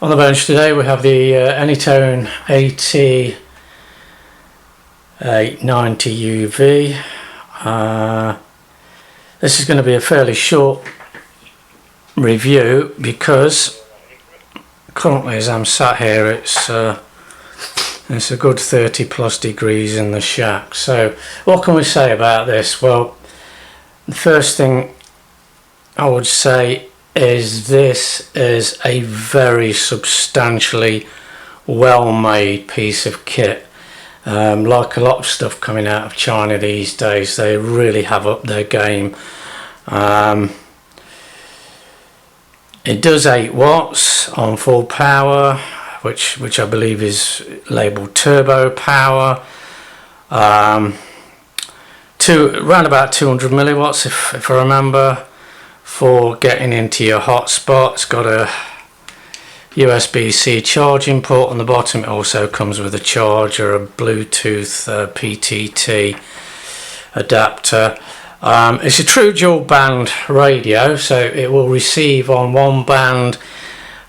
On the bench today we have the Anytone AT-D890UV. This is going to be a fairly short review because currently, as I'm sat here, it's a good 30 plus degrees in the shack. So what can we say about this? Well, the first thing I would say is this is a very substantially well made piece of kit. Like a lot of stuff coming out of China these days, they really have upped their game. It does 8 watts on full power, which I believe is labelled turbo power. Around about 200 milliwatts if I remember, for getting into your hotspot. It's got a USB-C charging port on the bottom. It also comes with a charger, a Bluetooth PTT adapter. It's a true dual band radio, so it will receive on one band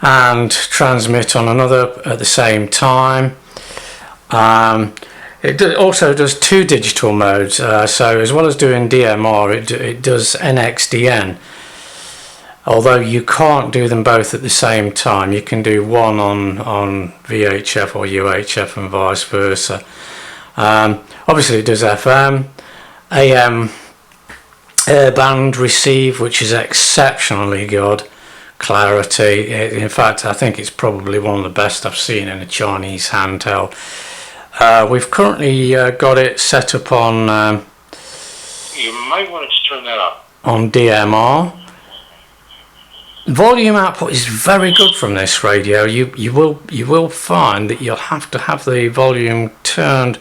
and transmit on another at the same time. It also does 2 digital modes, so as well as doing DMR, it does NXDN. Although you can't do them both at the same time. You can do one on VHF or UHF and vice versa. Obviously it does FM, AM airband receive, which is exceptionally good clarity. In fact, I think it's probably one of the best I've seen in a Chinese handheld. We've currently got it set up on you might want to turn that up on DMR. Volume output is very good from this radio. You will find that you'll have to have the volume turned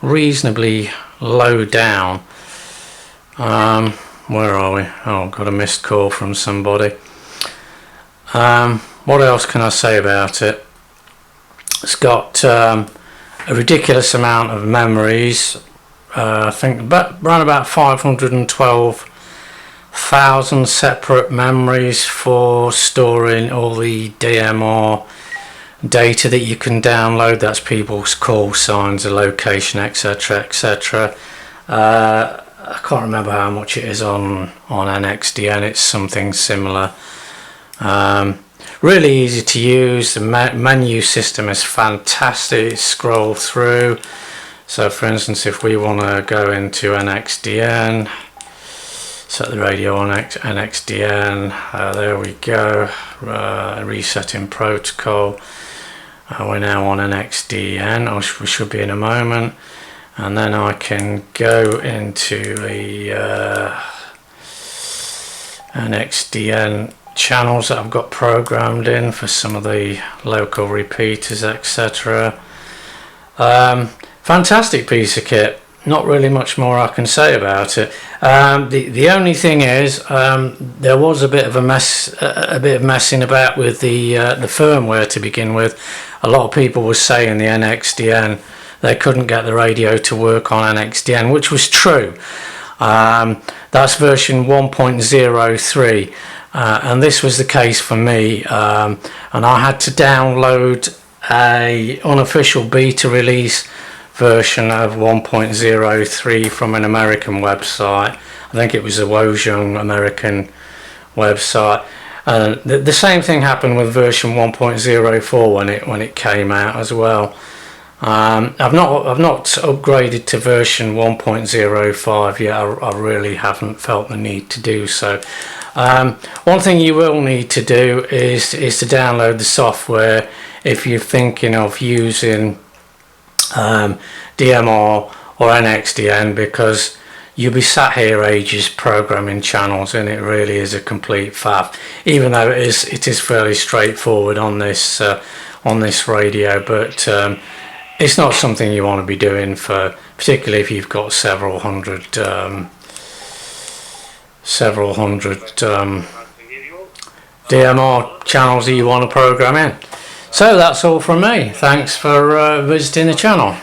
reasonably low down. Where are we? Oh, got a missed call from somebody. What else can I say about it? It's got a ridiculous amount of memories. I think around about 512,000 separate memories for storing all the DMR data that you can download. That's people's call signs, the location, etc, etc. I can't remember how much it is on NXDN. It's something similar. Really easy to use. The menu system is fantastic. Scroll through. So for instance, if we want to go into NXDN, set the radio on NXDN, there we go, resetting protocol. We're now on NXDN, we should be in a moment, and then I can go into the NXDN channels that I've got programmed in for some of the local repeaters, etc. Fantastic piece of kit. Not really much more I can say about it. The only thing is, there was a bit of messing about with the firmware to begin with. A lot of people were saying the NXDN, they couldn't get the radio to work on NXDN, which was true. That's version 1.03, and this was the case for me. And I had to download a unofficial beta release version of 1.03 from an American website. I think it was a Wojong American website. The same thing happened with version 1.04 when it came out as well. I've not upgraded to version 1.05 yet. I really haven't felt the need to do so. One thing you will need to do is to download the software if you're thinking of using DMR or NXDN, because you'll be sat here ages programming channels, and it really is a complete faff. Even though it is fairly straightforward on this radio, but it's not something you want to be doing for, particularly if you've got several hundred DMR channels that you want to program in. So that's all from me. Thanks for visiting the channel.